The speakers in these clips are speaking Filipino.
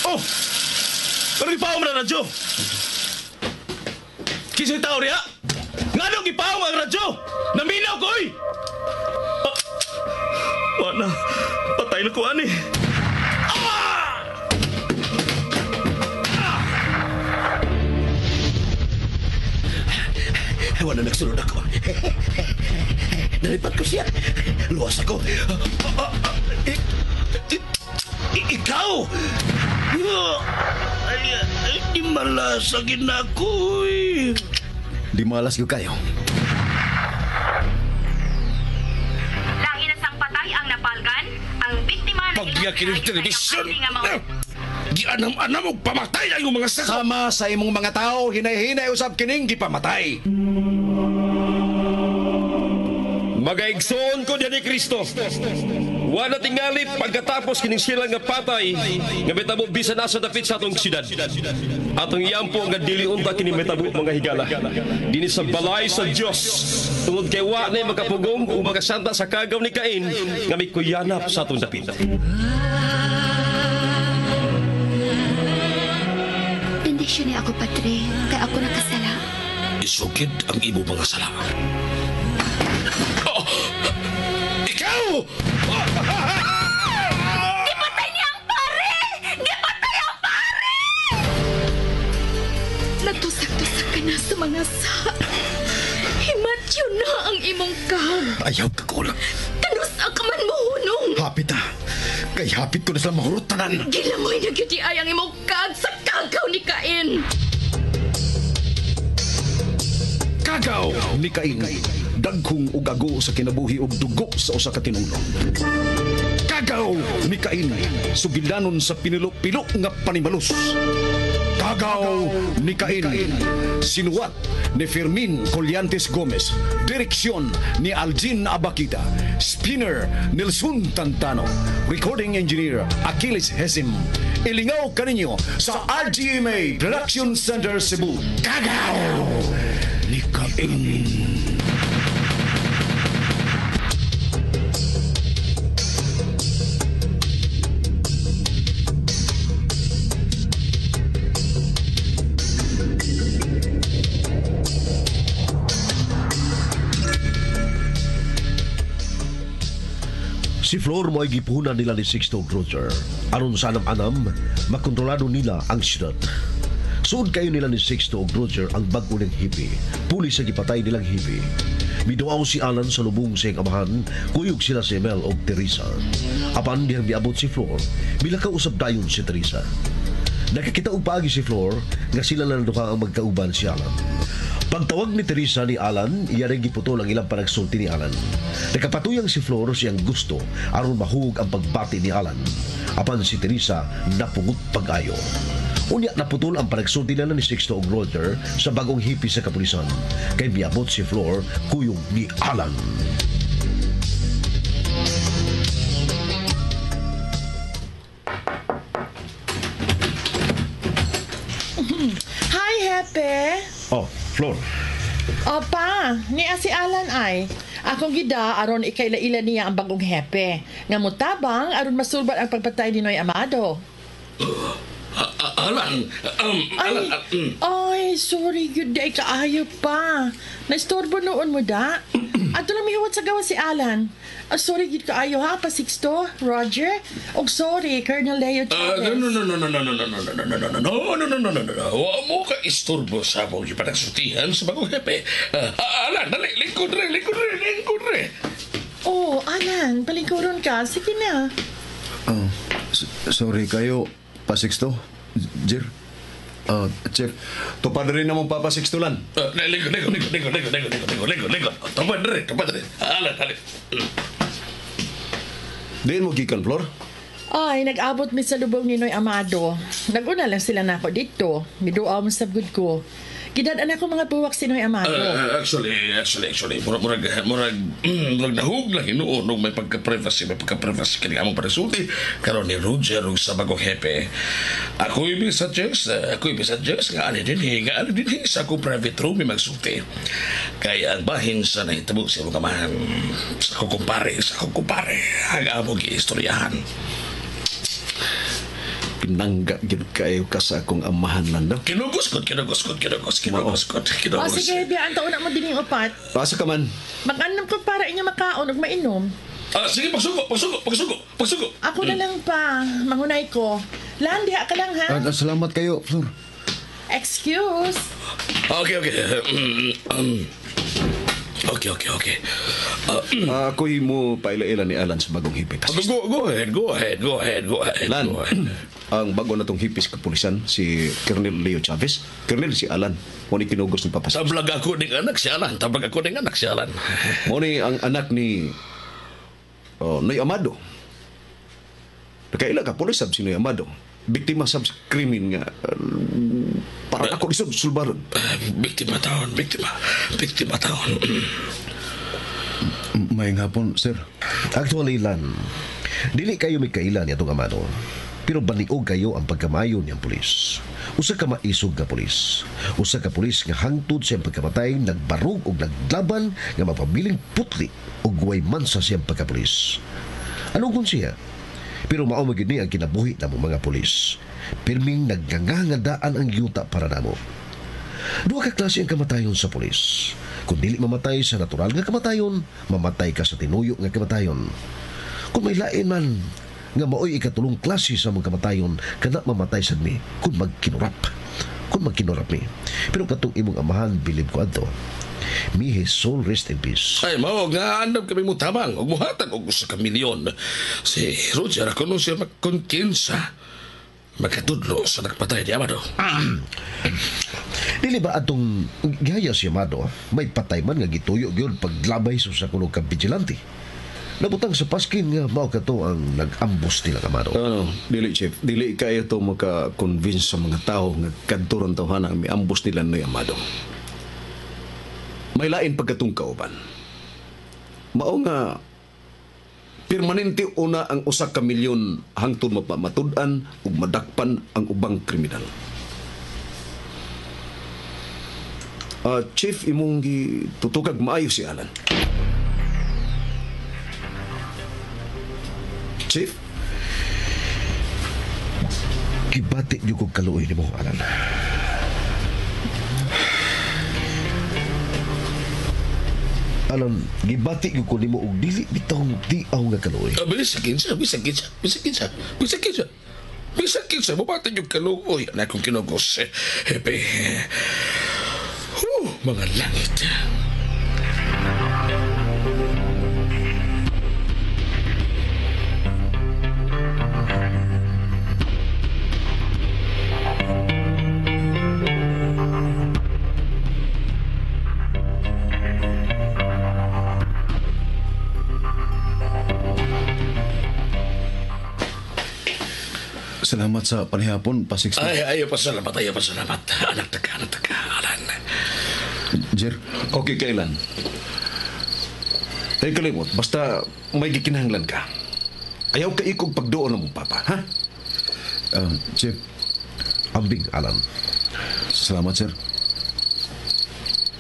Oh! Paripaw mo na radyo! Kisay tao riya! Nga nung ipaw ang radyo! Naminaw ko eh! Wala, patay na ko ani. Wala nagsunod ako. Nalipat ko siya. Luwas ako. Ikaw! Di malasagin ako eh. Di malas ko kayo. Lagi na sang patay ang napalgan. Ang biktima na Pagyakin ng telebisyon. Di anam-anam og pamatay ang mga saka. Sama sa imong mga tao, hinay-hinay usab kining gipamatay. Magaigsoon ko diyan ni Kristo. Wala tingali pagkatapos kining sila nga patay nga metabo bisan asa dapit sa atong siyudad. Atong iyampo nga dili unta kini metabo mga higala. Dinhi sa balay sa Dios. Tungod kay wa na makapugong o makasanta sa kagaw ni Cain nga may kuyanap sa atong dapit. Bendisyon niya ako, Padre, kay ako nakasala. Isukid ang imo mga sala. Oh! Ikaw! Gipatay niya ang pare! Gipatay ang pare! Nagtusak-tusak ka na sa mga sa. Himatyo na ang imong kag. Ayaw ka kulang. Kanusa ka man mohunong. Hapit ha. Kay hapit ko na sa mahurot tanan. Gilamoy na gyud ay ang imong kag sa kagaw ni Cain. Kagaw ni Cain. Dagkong ugago sa kinabuhi ug dugo sa usa ka tinulong. Kagaw ni Cain. Sugilanon sa pinilo-pilo nga panimalos. Kagaw ni Cain. Sinuwat ni Fermin Colliantes Gomez. Direksyon ni Algin Abakita. Spinner Nelson Tantano. Recording engineer Achilles Hesim. Ilingaw kaninyo sa RGMA Production Center Cebu. Kagaw ni Cain. Si Flor mo ay gipunan nila ni Sixto Roger. Aron sa anam-anam, makontrolado nila ang siyudad. Suod kayo nila ni Sixto og Roger ang bag-o ng hippie. Puli sa gipatay nilang hippie. Miduaw si Alan sa lubong sa amahan, kuyog sila si Mel og Teresa. Apan dihang miabot si Flor, bilakaw usab dayon si Teresa. Nakakita upagi si Flor nga sila lang duha ang magkauban si Alan. Pagtawag ni Teresa ni Alan, iya rin giputol ang ilang panagsulti ni Alan. Nakapatuyang si Flor siyang gusto aron mahug ang pagbati ni Alan. Apan si Teresa napungot pag-ayo. Unya naputol ang panagsulti nila ni Sixto og Roger sa bagong hippie sa kapulisan. Kay miabot si Flor kuyog ni Alan. Hi, Hepe. Oh, Flor. Opa, niya si Alan ay. Akong gida aron ikaila-ila niya ang bagong hepe. Nga mutabang aron masulbat ang pagpatay ni Noy Amado. Alan! Alan! Ay, sorry, good day kaayo pa. Naistorbo noon mo da. Ato lang mihuwat sa gawa si Alan. Sorry, good kaayo ha, pa Sixto, Roger. Og sorry, Colonel Leo Chavez. No. Wa mo ka istorbo sa mong ipanagsultihan sa bagong hepe. Alan, dali, lingkod re. Oh, Alan, palingkuron ka. Sige na. Sorry kayo, Pa Sixto. Jer. Chef, tupad rin naman Papa Sixto lan. Lingkod. Tupad re. Alan. Diin mo gikan, Flor? Ay, nag-abot mi sa lubong ni Noy Amado. Nag-una lang sila na ako dito. Miduaw mo sa good ko. Gidadaan ako mga buwak si Noy Amado. Actually, murag nahug lang hinuon nung may pagka-privacy kini among panasulti karon ni Roger ug sa bagong hepe. Ako i-suggest nga ani din sa akong private room may magsulti. Kaya ang bahin sa nahitabo sa mga kamahan sa kumpare ang among giistoryahan. pinangga gid kayo ka sa akong amahan lang daw. Kinugos ko. O sige, biyaan taon na mo din yung upat. Pasa ka man. Mag-anam ko para inyo makaon ug mainom. Sige, pagsugo. Ako na lang pa, mangunay ko. Lan, diha ka lang ha. Salamat kayo, Flor. Excuse. Okay. Ako'y mo paila-ila ni Alan sa bagong hipis. Go ahead. Lan, ang bago na tong hipis kapulisan, si Colonel Leo Chavez. Colonel si Alan. Muni kinugos ng papas. Tablag ako ng anak si Alan. Muni ang anak ni Noy Amado. Nakaila ka, pulis sab si Noy Amado. Biktima sab sa krimen nga parang ako lisod sulbaron. Biktima taon. May nga po, sir. Actually, Lan, dili kayo may kailan itong Amado. Pero baliog kayo ang pagkamayo niyang pulis. Usa ka maisog ka pulis. Usa ka pulis nga hangtod siyang pagkamatay, nagbarog o naglaban nga mapabiling putli o guway mansa siyang pagkapulis. Anong kung siya? Pero mao magid ni ang kinabuhi namo mga pulis. Pirming naggangangandaan ang yuta para namo. Duha ka klase ang kamatayon sa pulis. Kung dili mamatay sa natural nga kamatayon, mamatay ka sa tinuyo nga kamatayon. Kung may lain man nga maoy ikatulong klase sa mga kamatayon, kana mamatay sad mi kung magkinurap. Mi. Pero katong imong amahan, bilib ko adto. May his soul rest in peace. Ay, mao nga andam kami mo tabang og muhatag og usa ka milyon. Si Roger ako no siya magkonkinsa. Magkatudlo sa nagpatay di Amado. Dili ba atong gaya si Amado, may patay man nga gituyo gyud paglabay sa kuno ka vigilante. Nabutang sa paskin nga mao kato ang nag-ambos nila Amado. Dili, Chief. Dili kayo to maka-convince sa mga tao nga kadturan tawhana ang may ambos nila Noy Amado. May lain pagkatong kauban. Mao nga permanente una ang usa ka milyon hangtod mapamatud-an ug madakpan ang ubang kriminal. Chief, imong gitutugag maayo si Alan. Chief? Gibati yung kong kaluoy ni mo, Alan. Alan, gibati yung ko ni mo og dili bitong di ako nga kaluoy. Bisag kinsa mo bata yung kaluoy. Anak kong kinugos. Hepe. Mga langit. Salamat sa panihapon, Pasik. Ayaw pasalamat. Anak taka, Alan. Jer, okay kailan? Ay kalimot, basta may gikinahanglan ka. Ayaw ka ikog pagdoon ng mong papa, ha? Chief, Ambing, Alan. salamat, sir.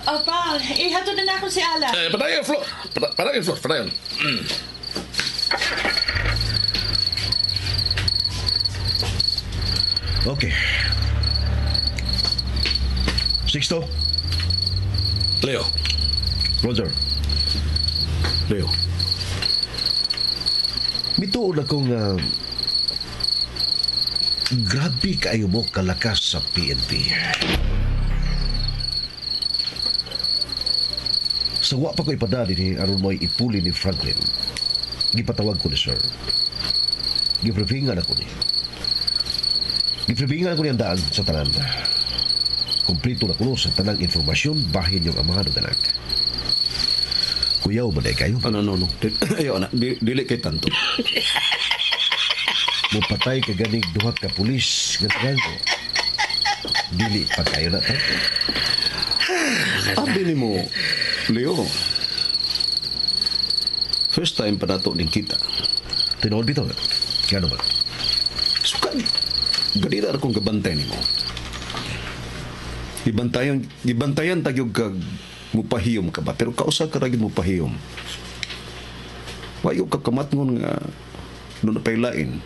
Opa, ihatod na ako si Alan. Padayon, Flor. Padayon. Okay. Sixto, Leo. Roger. Leo. Bituon akong grabe kaayo mo kalakas sa PNP. Sa wa pa ko ipadali ni aron mo'y ipuli ni Franklin. Gipatawag ko ni sir. Gibrifingan ako ni. Gibrifingan ko ni ang daan sa tanan. Kumplito na kuno sa tanang informasyon bahin yung amahan ng anak. Kuyaw ba day kayo? No. Ayaw na, dili kay tanto. Mupatay ka ganig duha ka pulis nga tagan ko. Dili pa kayo na ta. Abi ni mo, Leo. First time pa nato din kita. Tinood bitaw na. Kaya ba? Sukan. Ganita akong gabantay ni mo. Gibantayan tagyog kag mupahiyom ka ba? Pero kausa ka ragid mupahiyom. Wayo ka kamatngon nga doon na pailain.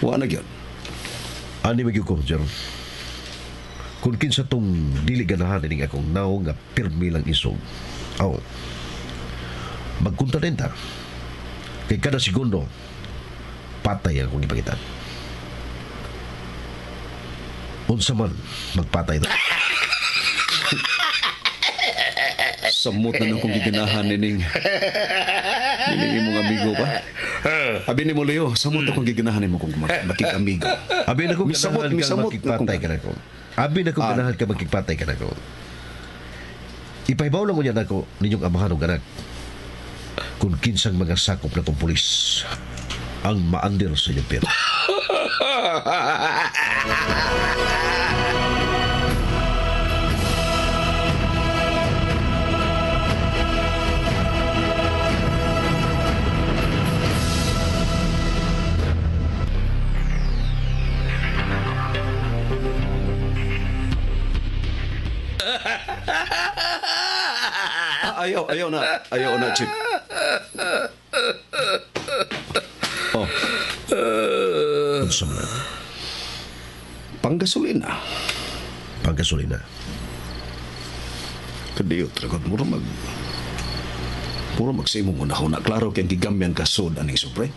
Wa na gyud. Ani magyud ko, Jer. Kung kinsa tong dili ganahan ining akong naong nga pirmi lang isog. Aw. Magkunta din ta. Kay kada segundo, patay ang akong ipagitan. Unsa man, magpatay na. Samot na nung kong giganahan nining imong amigo pa. Abi ni mo Leo, samot akong giganahan nimo kung makig amigo. Abi na ko Misamot, ganahan ka misamot. magkipatay ka na ko. Abi na ko ganahan ka magkipatay ka na ko. Ipahibaw lang mo niya na ko ninyong amahan o ganak. Kung kinsang mga sakop na kong pulis ang maandir sa inyong pera. Ayaw na, Chip. Oh, Unsa man, panggasolina. panggasolina. Kadiyot, ragot mo Puro magsimong una klaro kaya gigamyan ka sud aning supre.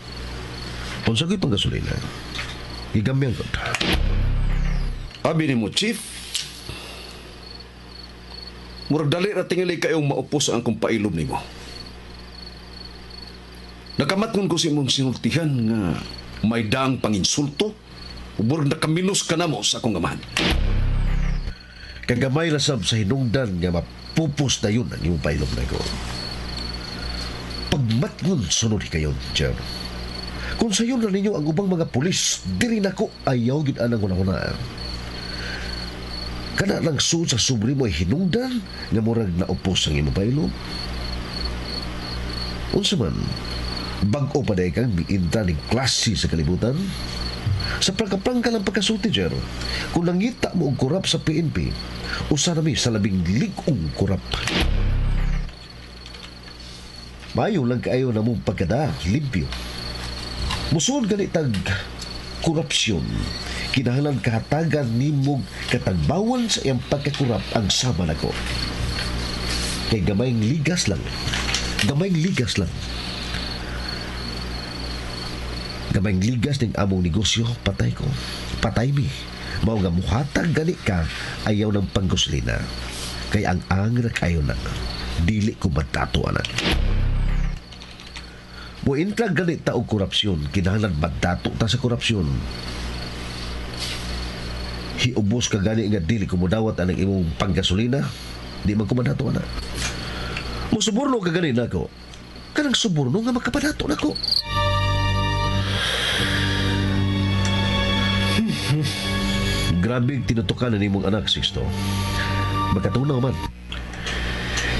Unsa ko'y panggasolina? Igamyan ko. Abi ni mo, Chief. Murag dali ra tingali kayong maupos ang kong pailom nimo. Nakamatngon ko si imong sinultihan nga may daang panginsulto. Murag nakaminos ka na mo sa akong amahan. Kagamay lasab sa hinungdan nga mapupos na yun ang iyong pailom na ko. Pagmatngon sunod kayon, Jer. Kung sa yun na ninyo ang ubang mga pulis, diri na ko ayaw gid anang una-una. Kana lang sud sa subri mo ay hinungdan nga murag naupos ang imong pailom. Unsa man, bag-o pa day kang biinta ning klase sa kalibutan? Sa prangka-prangka lang pagkasulti, Jer. Kung nangita mo og kurap sa PNP, usa nami sa labing lig-ong kurap. Mayo lang kaayo na mong pagkada, limpyo. Musuod ganitag korupsyon. Kinahanglan kahatagan nimog katagbawan sa iyang pagkakurap ang sama nako. Kay gamayng ligas lang. Gamayng ligas lang. Gamayng ligas ning among negosyo, patay ko. Patay mi. Mao nga muhatag gani ka ayaw ng pangguslina. Kay ang angra kayo na. Dili ko matato anak. Muintag ganit ta og korupsyon, kinahanglan madato ta sa korupsyon. Hiubos ka gani nga dili ko modawat anang imong panggasolina, di man ko madato ana. Musuborno ka gani nako. Kanang suborno nga makapadato nako. Grabe tinutukan na nimong anak, Sixto. Magkatunaw man.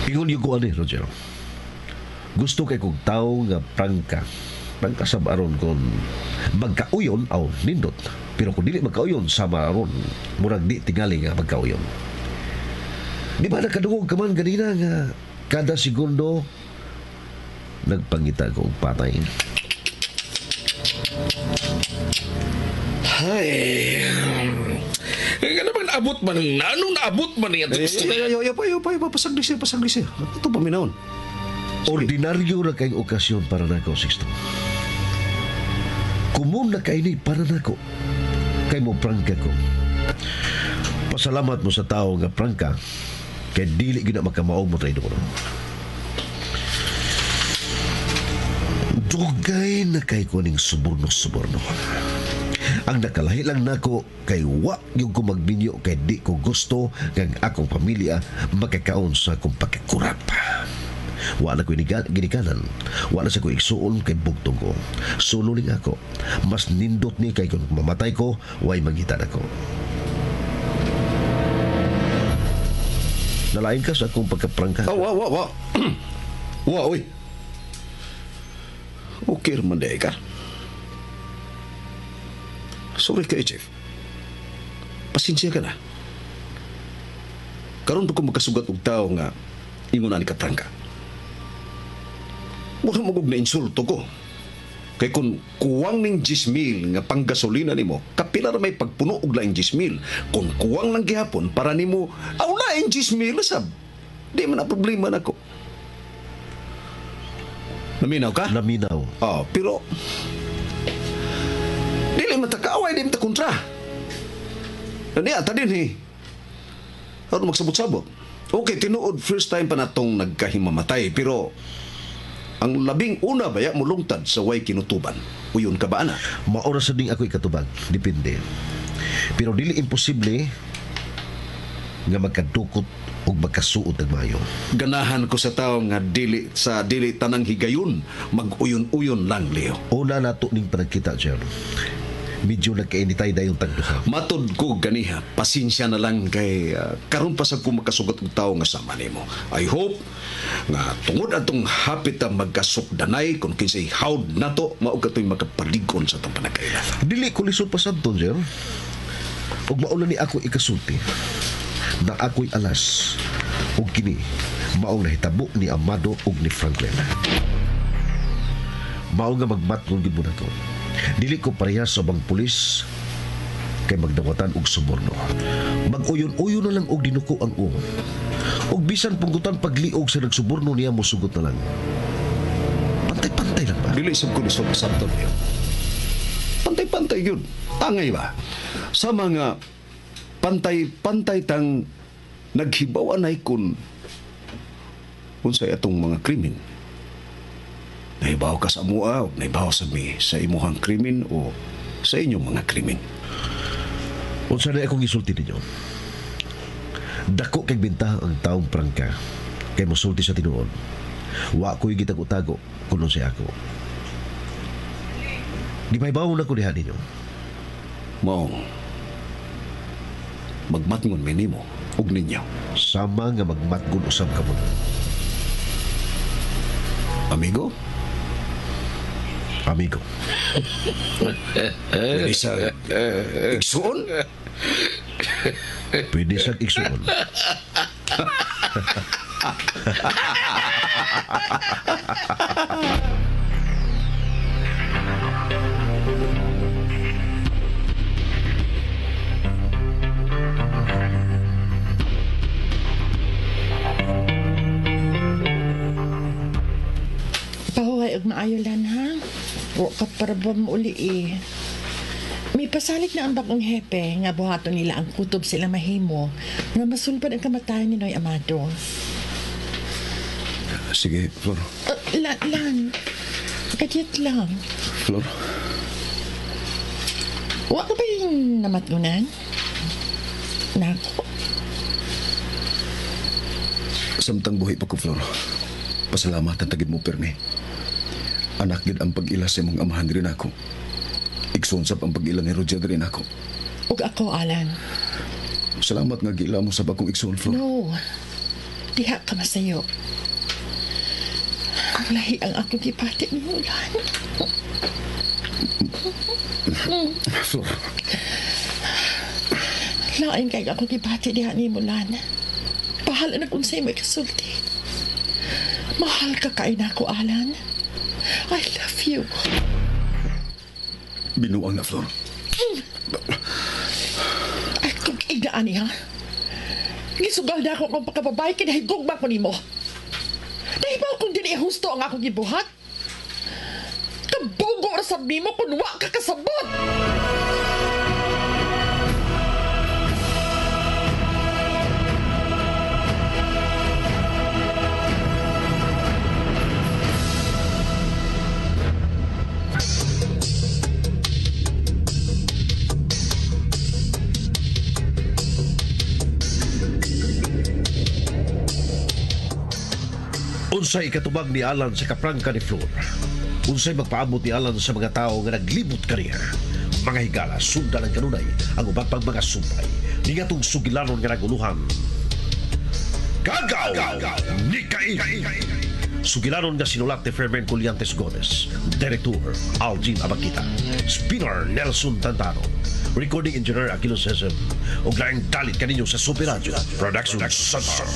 Ingon yung ko ani, Roger. Gusto kay kong tao nga prangka. Prangka sa baron kung magkauyon aw nindot. Pero kung dili magkauyon sa baron, murag di tingali nga magkauyon. Di ba nakadungog ka man ganina nga kada segundo nagpangita ko og patay. Ay. Kaya naman naabot man. Anong naabot man niya? Ayaw pa, pasaglis siya. Ito paminahon. Ordinaryo na kayong okasyon para nako, Sixto. Kumun na kaini para nako. Kay mo prangka ko. Pasalamat mo sa tao nga prangka kay dili gina makamaog mo traidor. Dugay na kay ko ning suborno. Ang nakalahi lang nako kay wa yung ko magbinyo kay di ko gusto ng akong pamilya makakaon sa akong pagkakurap. Wala ko ginikanan. Wala sa ko igsuon kay bugtong ko. Sunuling ako. Mas nindot ni kay kung mamatay ko, way magitan ako. Nalain ka sa akong pagkaprangka. Wa, oy. Okay man day ka. Sorry kay Chief. Pasensya ka na. Karon ko magkasugat og tao nga ingon ani ka prangka. Mura magug na insulto ko. Kay kung kuwang ning 10,000 nga panggasolina nimo, kapila ra may pagpuno og laing 10,000. Kung kuwang lang gihapon para nimo aw laing 10,000 sab. Di man na problema nako. Naminaw ka? Naminaw. Oh, pero dili man ta kaaway, dili man ta kontra. Ani ata din Aron magsabot-sabot. Okay, tinuod first time pa natong nagkahimamatay, pero ang labing una baya mulungtad sa way kinutuban. Uyon ka ba ana? Maura sa ding ako ikatubag. Depende. Pero dili imposible nga magkadukot o magkasuod ng mayo. Ganahan ko sa tao nga dili tanang higayon, mag-uyon-uyon lang, Leo. Una nato ning panagkita, Jer. Medyo nagkainitay na yung tagduha. Matod ko ganiha, pasensya na lang kay karon pa sa kung magkasugat og tao nga sama nimo. I hope nga tungod atong hapit ang magkasukdanay kung kinsay hawd nato mao katoy makapaligon sa atong panagkaila. Dili ko lisod pa sadto, Jer. Ug mauna ni ako ikasulti na ako'y alas ug kini mao nahitabo ni Amado ug ni Franklin. Mao nga magmatngon gid mo na to. Dili ko parehas sa bang pulis kay magdawatan og suborno. Mag-uyon-uyon na lang og dinuko ang uon. Og bisan punggutan pagliog sa nagsuborno niya mosugot na lang. Pantay-pantay lang ba? Dili sab ko ni sa sabto niyo. Pantay-pantay yun. Tangay ba? Sa mga pantay-pantay tang naghibaw anay kun unsay atong mga krimen. Nahibaw ka sa mua o nahibaw sa imuhang krimen o sa inyong mga krimen. Unsa na akong gisulti ninyo? Dako kay bintahan ang taong prangka kay mosulti sa tinuod. Wa ko'y gitag-utago kung unsay ako. Di mahibaw na ko diha ninyo. Maong magmatngon may nimo ug ninyo. Sama nga magmatgon usab ka mo. Amigo? Amigo. Pwede sa igsuon? Pwede sa igsuon. Pahuhay og maayo lan ha. Wa ka parabam uli May pasalig na ang bakong hepe nga buhaton nila ang kutob sila mahimo nga masulpad ang kamatayan ni Noy Amado. Sige, Flor. Lan. Kadiyat lang. Flor. Wa ka ba yung namatgunan? Nako. Samtang buhi pa ko, Flor. Pasalamat ang tagid mo, Permi. Anak gid ang pag-ila sa mong amahan rin ako. Igsonsap ang pag-ila ni Roger rin ako. Ug ako, Alan. Salamat nga gila mo sa bakong igsoon, Flor. No. Diha ka masayo. Ang lahi ang akong gipati ni Ulan. Flor. Lain kay akong gipati diha ni Ulan. Bahala na kung sa'yo may kasulti. Mahal ka kain ako, Alan. I love you. Binuang na, Flor. Ay, kung inaan niya. Gisugal na ako kung pagkababay, kinahigugma ko ni mo. Nahibaw kung dili husto ang akong gibuhat. Kabugo na sabi mo kung wa ka kasabot. Unsay ikatubag ni Alan sa kaprangka ni Flor. Unsay magpaabot ni Alan sa mga tao nga naglibot kaniya. Mga higala, sundan ang kanunay ang ubang pang mga sumpay. Ni nga tong sugilanon nga naguluhan. Kagaw! Nikai! Sugilanon nga sinulat ni Fermin Colliantes Gomez. Director Algin Abakita. Spinner Nelson Tantano. Recording Engineer Aquilo Cesar. O laing dalit kaninyo sa Super Radio Production Center.